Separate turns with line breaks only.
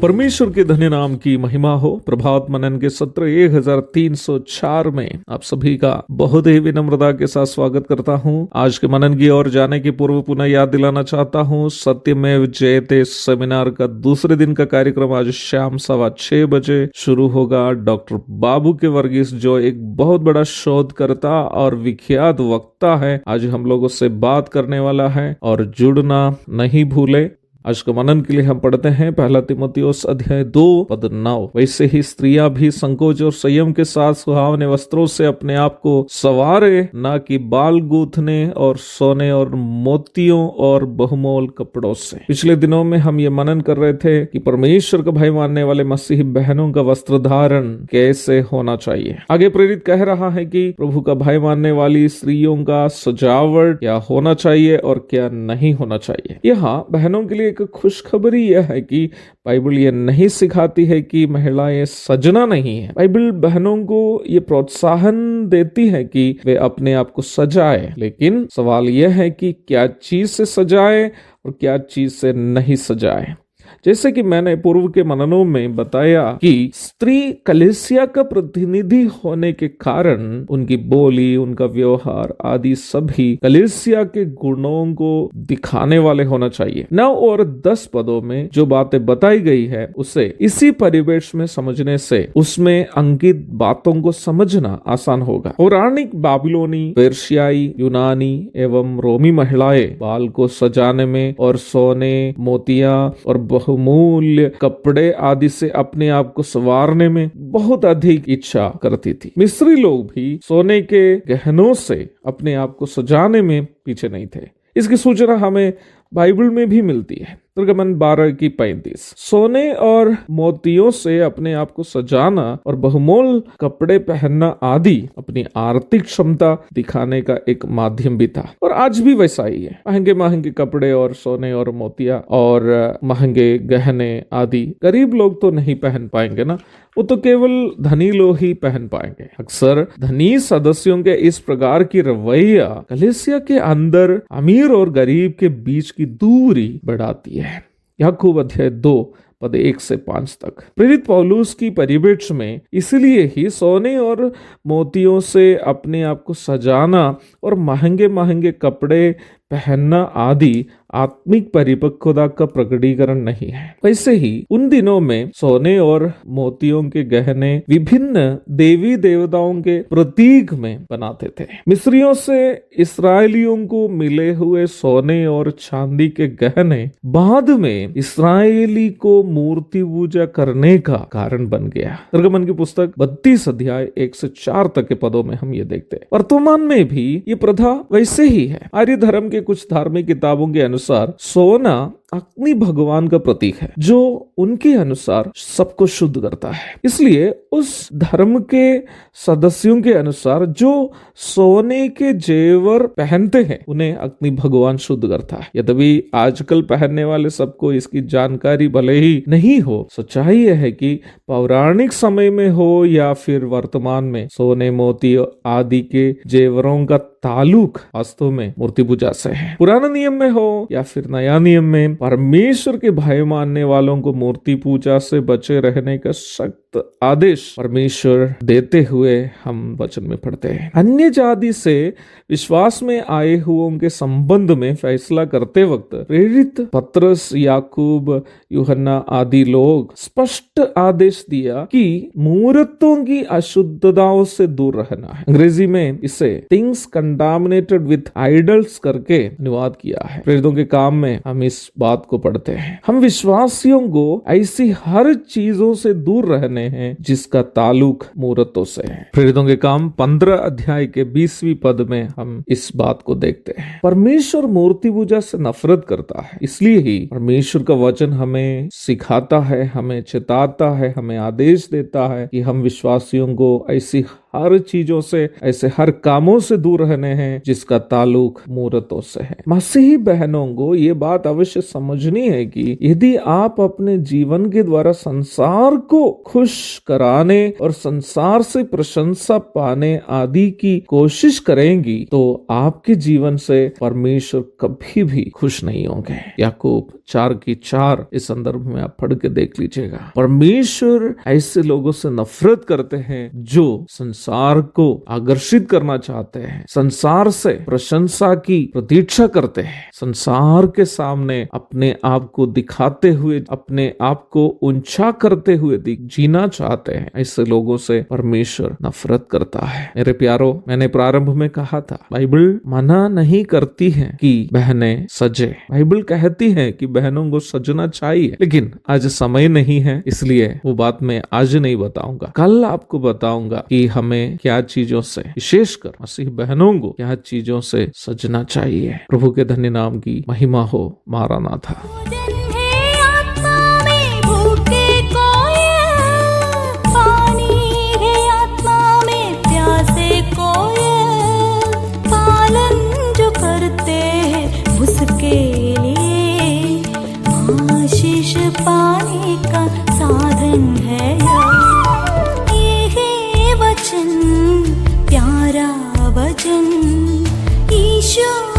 परमेश्वर के धन्य नाम की महिमा हो। प्रभात मनन के सत्र 1304 में आप सभी का बहुत ही विनम्रता के साथ स्वागत करता हूं। आज के मनन की ओर जाने के पूर्व पुनः याद दिलाना चाहता हूं, सत्यमेव जयते सेमिनार का दूसरे दिन का कार्यक्रम आज शाम 6:15 बजे शुरू होगा। डॉक्टर बाबू के वर्गीस, जो एक बहुत बड़ा शोधकर्ता और विख्यात वक्ता है, आज हम लोगों से बात करने वाला है और जुड़ना नहीं भूले। आज के मनन के लिए हम पढ़ते हैं 1 तीमुथियुस अध्याय 2:9। वैसे ही स्त्रियां भी संकोच और संयम के साथ सुहावने वस्त्रों से अपने आप को संवारे, ना कि बाल गूंथने और सोने और मोतियों और बहुमोल कपड़ों से। पिछले दिनों में हम ये मनन कर रहे थे कि परमेश्वर का भय मानने वाले मसीही बहनों का वस्त्र धारण कैसे होना चाहिए। आगे प्रेरित कह रहा है कि प्रभु का भय मानने वाली स्त्रियों का सजावट क्या होना चाहिए और क्या नहीं होना चाहिए। यहाँ बहनों के लिए खुशखबरी यह है कि बाइबल ये नहीं सिखाती है कि महिलाएं सजना नहीं है। बाइबल बहनों को ये प्रोत्साहन देती है कि वे अपने आप को सजाए, लेकिन सवाल यह है कि क्या चीज से सजाए और क्या चीज से नहीं सजाए। जैसे कि मैंने पूर्व के मननों में बताया कि स्त्री कलीसिया का प्रतिनिधि होने के कारण उनकी बोली, उनका व्यवहार आदि सभी कलीसिया के गुणों को दिखाने वाले होना चाहिए। 9 और 10 पदों में जो बातें बताई गई है उसे इसी परिवेश में समझने से उसमें अंकित बातों को समझना आसान होगा। पौराणिक बाबिलोनी, पेर्शियाई, यूनानी एवं रोमी महिलाएं बाल को सजाने में और सोने, मोतिया और बहुमूल्य कपड़े आदि से अपने आप को संवारने में बहुत अधिक इच्छा करती थी। मिस्री लोग भी सोने के गहनों से अपने आप को सजाने में पीछे नहीं थे। इसकी सूचना हमें बाइबल में भी मिलती है। निर्गमन 12:35। सोने और मोतियों से अपने आप को सजाना और बहुमोल कपड़े पहनना आदि अपनी आर्थिक क्षमता दिखाने का एक माध्यम भी था, और आज भी वैसा ही है। महंगे महंगे कपड़े और सोने और मोतिया और महंगे गहने आदि गरीब लोग तो नहीं पहन पाएंगे ना, वो तो केवल धनी लोग ही पहन पाएंगे। अक्सर धनी सदस्यों के इस प्रकार की रवैया कलीसिया के अंदर अमीर और गरीब के बीच की दूरी बढ़ाती है। याकूब अध्याय 2:1-5 तक। प्रेरित पौलुस की परिवेश में इसलिए ही सोने और मोतियों से अपने आप को सजाना और महंगे महंगे कपड़े पहनना आदि आत्मिक परिपक्वता का प्रकटीकरण नहीं है। वैसे ही उन दिनों में सोने और मोतियों के गहने विभिन्न देवी देवताओं के प्रतीक में बनाते थे। मिस्रियों से इस्राएलियों को मिले हुए सोने और चांदी के गहने बाद में इस्राएली को मूर्ति पूजा करने का कारण बन गया। निर्गमन की पुस्तक 32 अध्याय 1 से 4 तक के पदों में हम ये देखते हैं। वर्तमान में भी ये प्रथा वैसे ही है। आर्य धर्म के कुछ धार्मिक किताबों के अनुसार सोना अग्नि भगवान का प्रतीक है, जो उनके अनुसार सबको शुद्ध करता है। इसलिए उस धर्म के सदस्यों के अनुसार जो सोने के जेवर पहनते हैं उन्हें अग्नि भगवान शुद्ध करता है। यद्यपि आजकल पहनने वाले सबको इसकी जानकारी भले ही नहीं हो, सच्चाई यह है कि पौराणिक समय में हो या फिर वर्तमान में सोने, मोती आदि के जेवरों का ताल्लुक वास्तव में मूर्ति पूजा से है। पुराना नियम में हो या फिर नया नियम में परमेश्वर के भय मानने वालों को मूर्ति पूजा से बचे रहने का सख्त आदेश परमेश्वर देते हुए हम वचन में पढ़ते हैं। अन्य जाति से विश्वास में आए हुओं के संबंध में फैसला करते वक्त प्रेरित पत्रस, याकूब, यूहन्ना आदि लोग स्पष्ट आदेश दिया कि मूर्तों की अशुद्धताओं से दूर रहना है। अंग्रेजी में इसे थिंग्स कंटामिनेटेड विथ आइडल्स करके अनुवाद किया है। प्रेरितों के काम में हम इस बात को पढ़ते हैं। हम विश्वासियों को ऐसी हर चीजों से दूर रहने हैं जिसका ताल्लुक मूर्तों से है। प्रेरितों के काम 15 अध्याय के 20वीं पद में हम इस बात को देखते हैं। परमेश्वर मूर्ति पूजा से नफरत करता है, इसलिए ही परमेश्वर का वचन हमें सिखाता है, हमें चेताता है, हमें आदेश देता है कि हम विश्वासियों को ऐसी हर चीजों से, ऐसे हर कामों से दूर रहने हैं जिसका ताल्लुक मूर्तों से है। मसीही बहनों को ये बात अवश्य समझनी है कि यदि आप अपने जीवन के द्वारा संसार को खुश कराने और संसार से प्रशंसा पाने आदि की कोशिश करेंगी तो आपके जीवन से परमेश्वर कभी भी खुश नहीं होंगे। याकूब 4 की 4 इस संदर्भ में आप पढ़ के देख लीजिएगा। परमेश्वर ऐसे लोगों से नफरत करते हैं जो संसार को आकर्षित करना चाहते हैं, संसार से प्रशंसा की प्रतीक्षा करते हैं, संसार के सामने अपने आप को दिखाते हुए, अपने आप को ऊंचा करते हुए जीना चाहते हैं। ऐसे लोगों से परमेश्वर नफरत करता है। मेरे प्यारो, मैंने प्रारंभ में कहा था, बाइबल मना नहीं करती है कि बहनें सजे। बाइबल कहती है कि बहनों को सजना चाहिए, लेकिन आज समय नहीं है, इसलिए वो बात मैं आज नहीं बताऊंगा। कल आपको बताऊंगा कि हमें क्या चीजों से, विशेषकर मसीह बहनों को क्या चीजों से सजना चाहिए। प्रभु के धन्य नाम की महिमा हो। मारानाथा।
पाने का साधन है ये है वचन, प्यारा वचन ईशो।